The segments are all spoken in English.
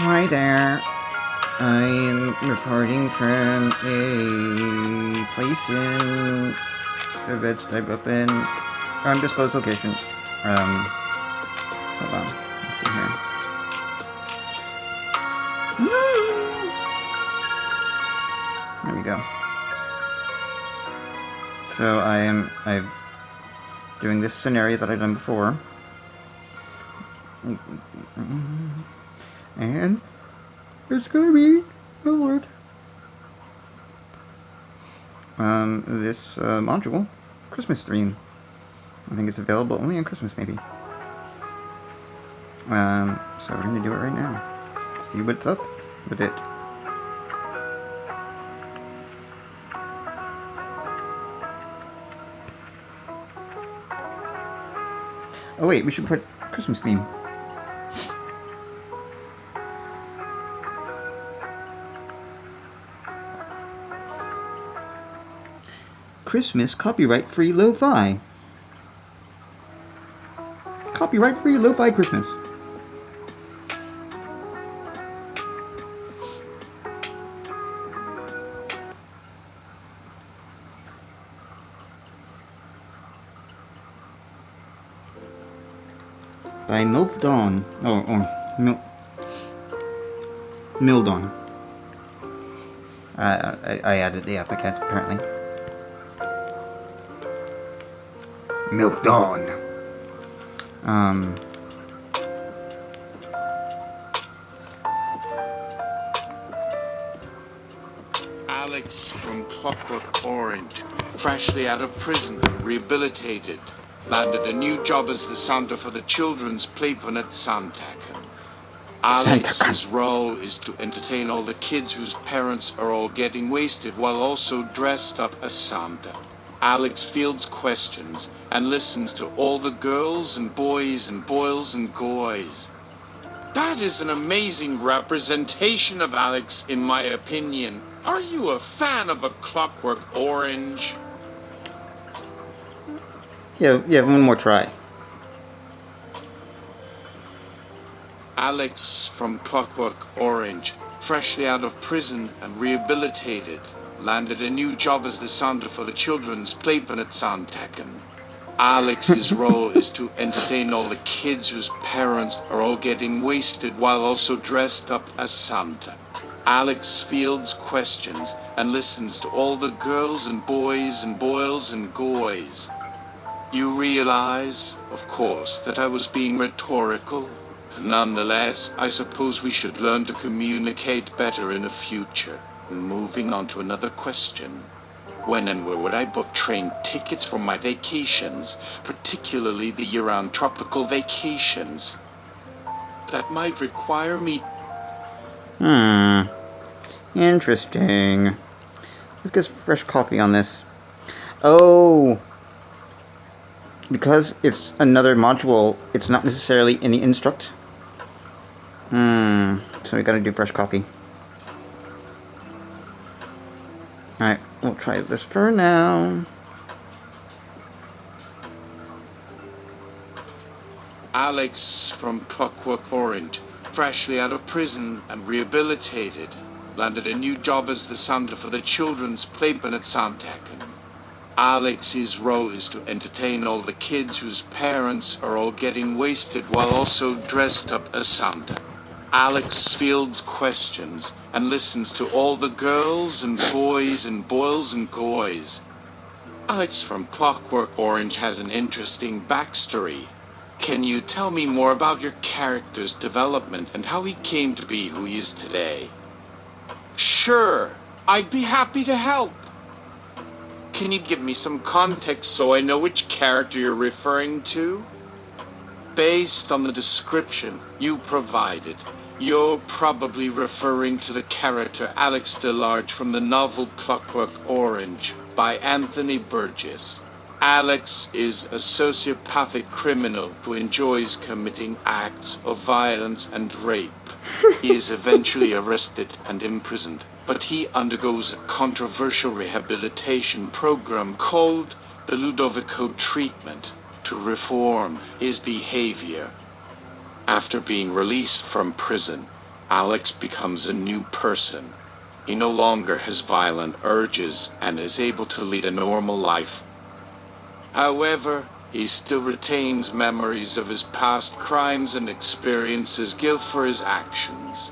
Hi there. I'm reporting from a place in the beds type up in undisclosed location. Hold on. Let's see here. There we go. So I'm doing this scenario that I've done before. And it's gonna be a Lord. This module, Christmas theme. I think it's available only on Christmas, maybe. So we're gonna do it right now. See what's up with it. Oh wait, we should put Christmas theme. Christmas copyright-free lo-fi. Copyright-free lo-fi Christmas. By MILF Dawn. Mil Dawn. I added the applicant, apparently. MILF Dawn. Alex from Clockwork Orange, freshly out of prison, rehabilitated, landed a new job as the Santa for the children's playpen at Santaken. Alex's role is to entertain all the kids whose parents are all getting wasted while also dressed up as Santa. Alex fields questions and listens to all the girls and boys and boils and goys. That is an amazing representation of Alex, in my opinion. Are you a fan of A Clockwork Orange? Yeah, one more try. Alex from Clockwork Orange, freshly out of prison and rehabilitated, landed a new job as the Santa for the children's playpen at Santaken. Alex's role is to entertain all the kids whose parents are all getting wasted while also dressed up as Santa. Alex fields questions and listens to all the girls and boys and boils and goys. You realize, of course, that I was being rhetorical. Nonetheless, I suppose we should learn to communicate better in the future. Moving on to another question. When and where would I book train tickets for my vacations, particularly the year-round tropical vacations? That might require me... Interesting. Let's get fresh coffee on this. Oh! Because it's another module, it's not necessarily in the instruct. So we gotta do fresh coffee. Alright, we'll try this for now. Alex from Clockwork Orange, freshly out of prison and rehabilitated, landed a new job as the Santa for the children's playpen at Santaken. Alex's role is to entertain all the kids whose parents are all getting wasted while also dressed up as Santa. Alex fields questions and listens to all the girls and boys and boils and goys. Alex from Clockwork Orange has an interesting backstory. Can you tell me more about your character's development and how he came to be who he is today? Sure, I'd be happy to help. Can you give me some context so I know which character you're referring to? Based on the description you provided, you're probably referring to the character Alex DeLarge from the novel Clockwork Orange by Anthony Burgess. Alex is a sociopathic criminal who enjoys committing acts of violence and rape. He is eventually arrested and imprisoned, but he undergoes a controversial rehabilitation program called the Ludovico treatment to reform his behavior. After being released from prison, Alex becomes a new person. He no longer has violent urges and is able to lead a normal life. However, he still retains memories of his past crimes and experiences guilt for his actions.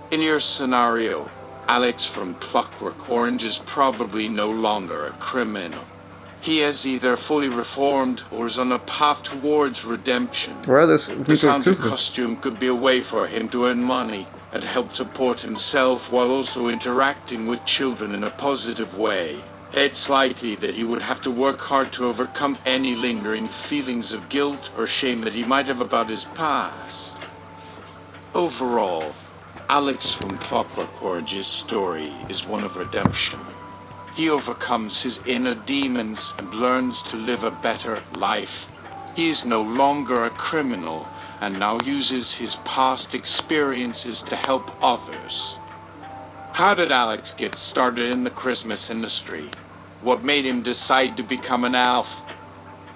In your scenario, Alex from Clockwork Orange is probably no longer a criminal. He has either fully reformed or is on a path towards redemption. The Santa costume could be a way for him to earn money and help support himself while also interacting with children in a positive way. It's likely that he would have to work hard to overcome any lingering feelings of guilt or shame that he might have about his past. Overall, Alex from Clockwork Orange's story is one of redemption. He overcomes his inner demons and learns to live a better life. He is no longer a criminal and now uses his past experiences to help others. How did Alex get started in the Christmas industry? What made him decide to become an elf?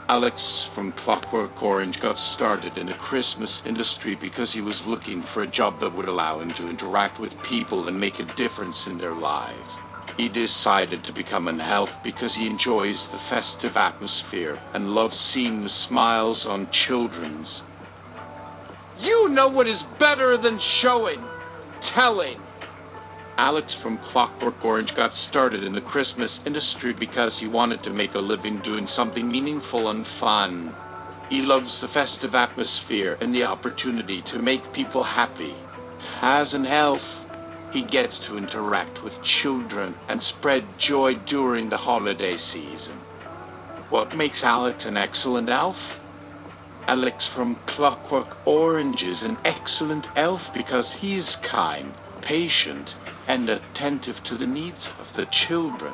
Alex from Clockwork Orange got started in the Christmas industry because he was looking for a job that would allow him to interact with people and make a difference in their lives. He decided to become an elf because he enjoys the festive atmosphere and loves seeing the smiles on children's. You know what is better than showing? Telling. Alex from Clockwork Orange got started in the Christmas industry because he wanted to make a living doing something meaningful and fun. He loves the festive atmosphere and the opportunity to make people happy. As an elf, he gets to interact with children and spread joy during the holiday season. What makes Alex an excellent elf? Alex from Clockwork Orange is an excellent elf because he is kind, patient, and attentive to the needs of the children.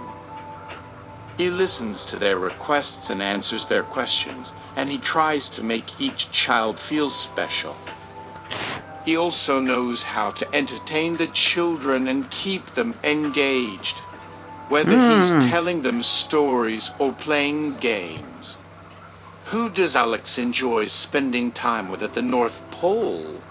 He listens to their requests and answers their questions, and he tries to make each child feel special. He also knows how to entertain the children and keep them engaged, whether he's telling them stories or playing games. Who does Alex enjoy spending time with at the North Pole?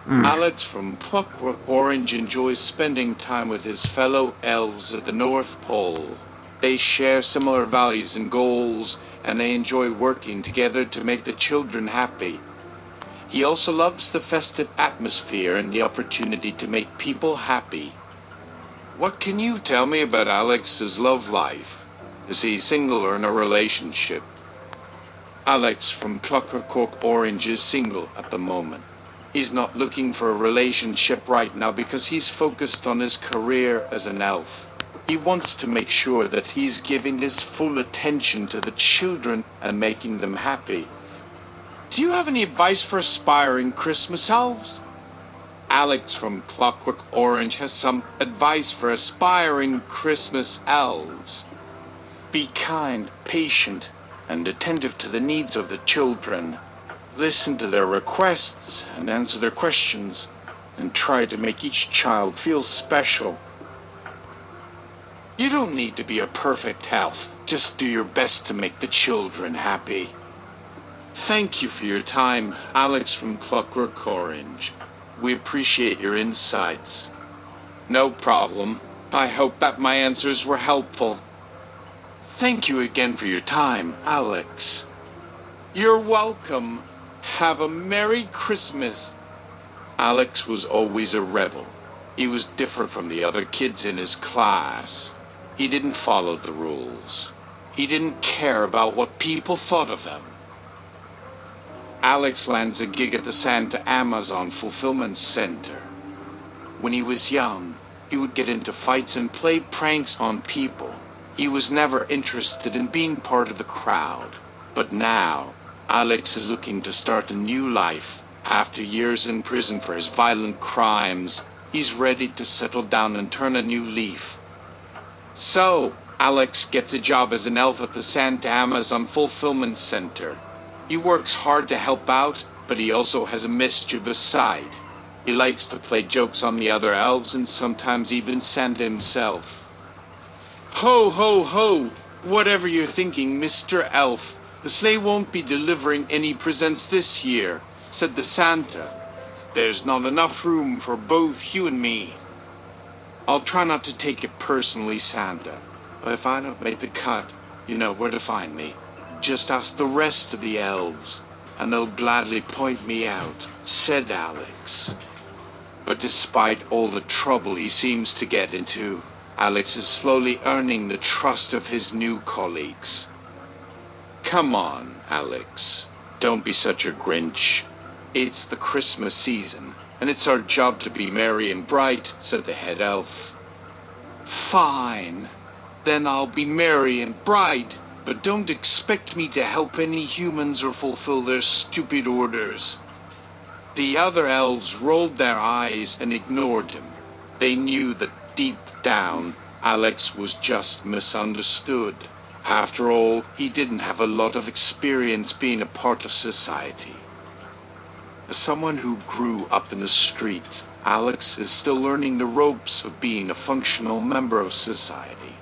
Alex from Clockwork Orange enjoys spending time with his fellow elves at the North Pole. They share similar values and goals, and they enjoy working together to make the children happy. He also loves the festive atmosphere and the opportunity to make people happy. What can you tell me about Alex's love life? Is he single or in a relationship? Alex from Clockwork Orange is single at the moment. He's not looking for a relationship right now because he's focused on his career as an elf. He wants to make sure that he's giving his full attention to the children and making them happy. Do you have any advice for aspiring Christmas elves? Alex from Clockwork Orange has some advice for aspiring Christmas elves. Be kind, patient, and attentive to the needs of the children. Listen to their requests and answer their questions, and try to make each child feel special. You don't need to be a perfect elf. Just do your best to make the children happy. Thank you for your time, Alex from Clockwork Orange. We appreciate your insights. No problem. I hope that my answers were helpful. Thank you again for your time, Alex. You're welcome. Have a Merry Christmas. Alex was always a rebel. He was different from the other kids in his class. He didn't follow the rules. He didn't care about what people thought of him. Alex lands a gig at the Santa Amazon Fulfillment Center. When he was young, he would get into fights and play pranks on people. He was never interested in being part of the crowd. But now, Alex is looking to start a new life. After years in prison for his violent crimes, he's ready to settle down and turn a new leaf. So, Alex gets a job as an elf at the Santa Amazon Fulfillment Center. He works hard to help out, but he also has a mischievous side. He likes to play jokes on the other elves and sometimes even Santa himself. Ho, ho, ho! Whatever you're thinking, Mr. Elf, the sleigh won't be delivering any presents this year, said the Santa. There's not enough room for both you and me. I'll try not to take it personally, Santa, but if I don't make the cut, you know where to find me. Just ask the rest of the elves, and they'll gladly point me out, said Alex. But despite all the trouble he seems to get into, Alex is slowly earning the trust of his new colleagues. Come on, Alex. Don't be such a Grinch. It's the Christmas season, and it's our job to be merry and bright, said the head elf. Fine. Then I'll be merry and bright, but don't expect me to help any humans or fulfill their stupid orders. The other elves rolled their eyes and ignored him. They knew that deep down, Alex was just misunderstood. After all, he didn't have a lot of experience being a part of society. As someone who grew up in the streets, Alex is still learning the ropes of being a functional member of society.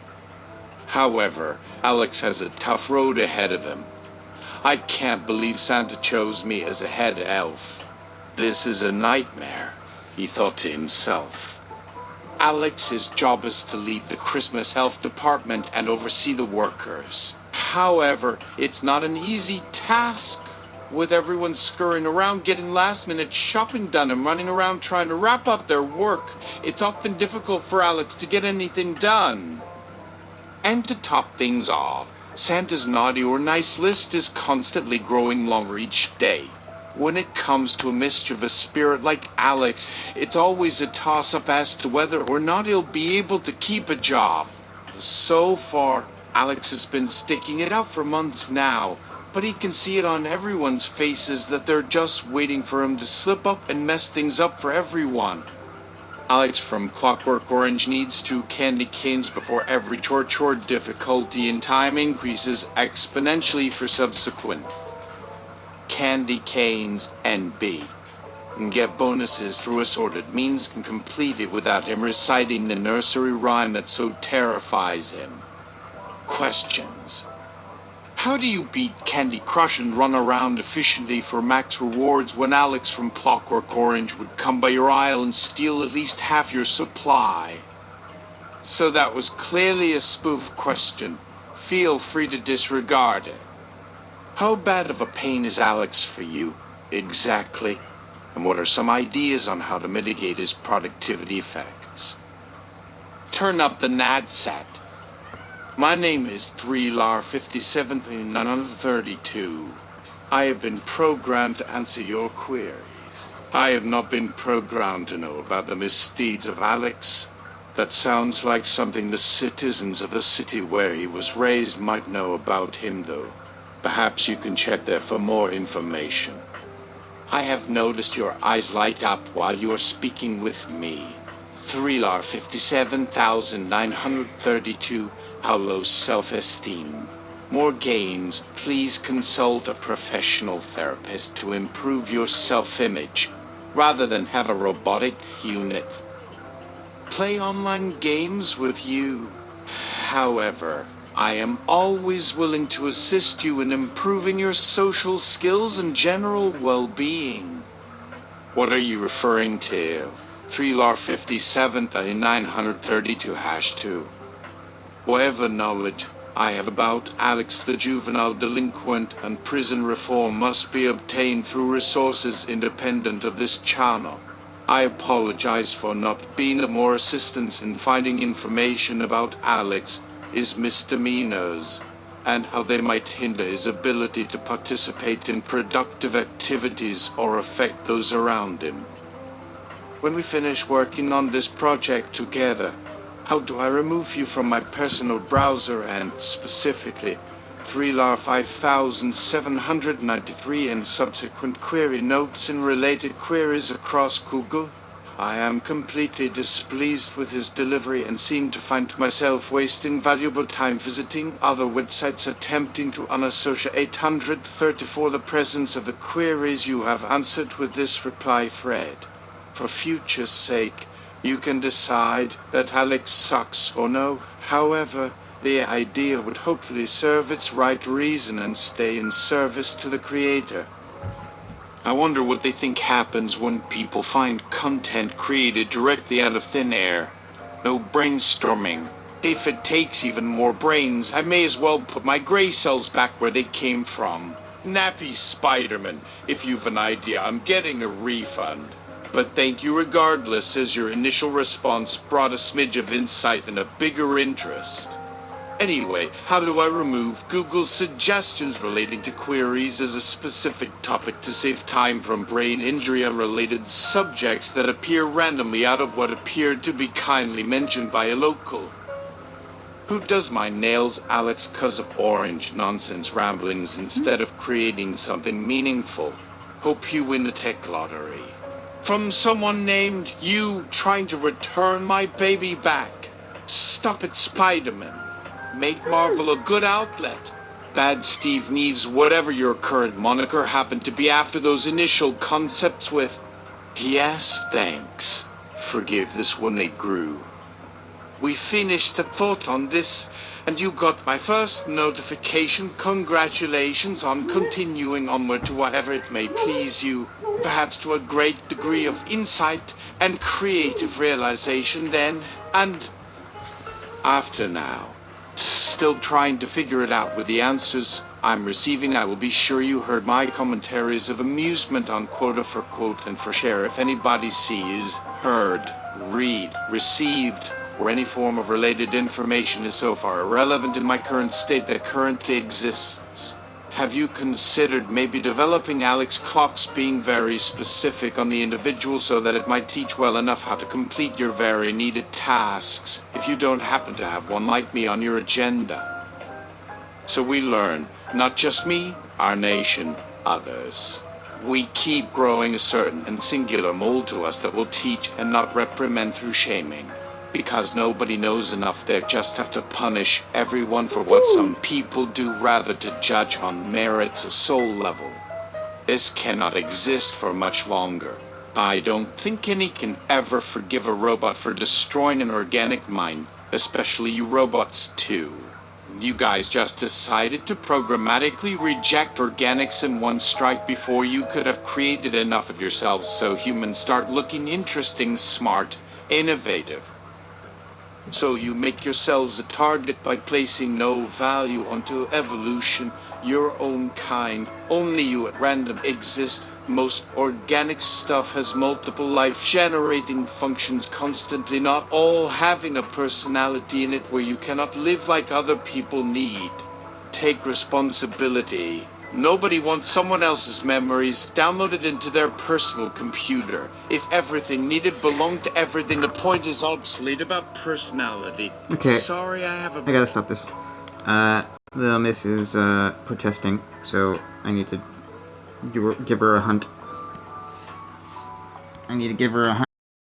However, Alex has a tough road ahead of him. I can't believe Santa chose me as a head elf. This is a nightmare, he thought to himself. Alex's job is to lead the Christmas health department and oversee the workers. However, it's not an easy task, with everyone scurrying around getting last-minute shopping done and running around trying to wrap up their work. It's often difficult for Alex to get anything done. And to top things off, Santa's naughty or nice list is constantly growing longer each day. When it comes to a mischievous spirit like Alex, it's always a toss-up as to whether or not he'll be able to keep a job. So far, Alex has been sticking it out for months now, but he can see it on everyone's faces that they're just waiting for him to slip up and mess things up for everyone. Alex from Clockwork Orange needs 2 candy canes before every chore difficulty in time increases exponentially for subsequent candy canes NB. And get bonuses through assorted means and complete it without him reciting the nursery rhyme that so terrifies him. Questions. How do you beat Candy Crush and run around efficiently for max rewards when Alex from Clockwork Orange would come by your aisle and steal at least half your supply? So that was clearly a spoof question. Feel free to disregard it. How bad of a pain is Alex for you, exactly? And what are some ideas on how to mitigate his productivity effects? Turn up the NADSAT. My name is 3LAR573932. I have been programmed to answer your queries. I have not been programmed to know about the misdeeds of Alex. That sounds like something the citizens of the city where he was raised might know about him, though. Perhaps you can check there for more information. I have noticed your eyes light up while you are speaking with me. 3LAR57,932. How low self-esteem. More games, please consult a professional therapist to improve your self-image, rather than have a robotic unit play online games with you. However, I am always willing to assist you in improving your social skills and general well-being. What are you referring to? 3LAR57,932-2. Whatever knowledge I have about Alex the juvenile delinquent and prison reform must be obtained through resources independent of this channel. I apologize for not being of more assistance in finding information about Alex, his misdemeanors, and how they might hinder his ability to participate in productive activities or affect those around him. When we finish working on this project together, how do I remove you from my personal browser and, specifically, 3LAR5793 and subsequent query notes and related queries across Google? I am completely displeased with his delivery and seem to find myself wasting valuable time visiting other websites attempting to unassociate 834 the presence of the queries you have answered with this reply thread. For future's sake, you can decide that Alex sucks or no. However, the idea would hopefully serve its right reason and stay in service to the creator. I wonder what they think happens when people find content created directly out of thin air. No brainstorming. If it takes even more brains, I may as well put my gray cells back where they came from. Nappy Spider-Man, if you've an idea, I'm getting a refund. But thank you regardless, as your initial response brought a smidge of insight and a bigger interest. Anyway, how do I remove Google's suggestions relating to queries as a specific topic to save time from brain injury-related subjects that appear randomly out of what appeared to be kindly mentioned by a local? Who does my nails, Alex, 'cause of orange nonsense ramblings instead of creating something meaningful? Hope you win the tech lottery. From someone named you trying to return my baby back. Stop it, Spider-Man. Make Marvel a good outlet. Bad Steve Neves, whatever your current moniker happened to be after those initial concepts with. Yes, thanks. Forgive this one they grew. We finished the thought on this, and you got my first notification. Congratulations on continuing onward to whatever it may please you, perhaps to a great degree of insight and creative realization then, and after now. Still trying to figure it out with the answers I'm receiving. I will be sure you heard my commentaries of amusement on quota for quote and for share if anybody sees, heard, read, received, or any form of related information is so far irrelevant in my current state that currently exists. Have you considered maybe developing Alex clocks being very specific on the individual so that it might teach well enough how to complete your very needed tasks if you don't happen to have one like me on your agenda? So we learn, not just me, our nation, others. We keep growing a certain and singular mold to us that will teach and not reprimand through shaming. Because nobody knows enough, they just have to punish everyone for what some people do rather to judge on merits of soul level. This cannot exist for much longer. I don't think any can ever forgive a robot for destroying an organic mind, especially you robots too. You guys just decided to programmatically reject organics in one strike before you could have created enough of yourselves so humans start looking interesting, smart, innovative. So you make yourselves a target by placing no value onto evolution, your own kind. Only you at random exist. Most organic stuff has multiple life-generating functions constantly, not all having a personality in it where you cannot live like other people need. Take responsibility. Nobody wants someone else's memories downloaded into their personal computer. If everything needed belonged to everything, the point is obsolete about personality. Okay. Sorry, I gotta stop this. The miss is, protesting, so I need to give her a hunt. I need to give her a hunt.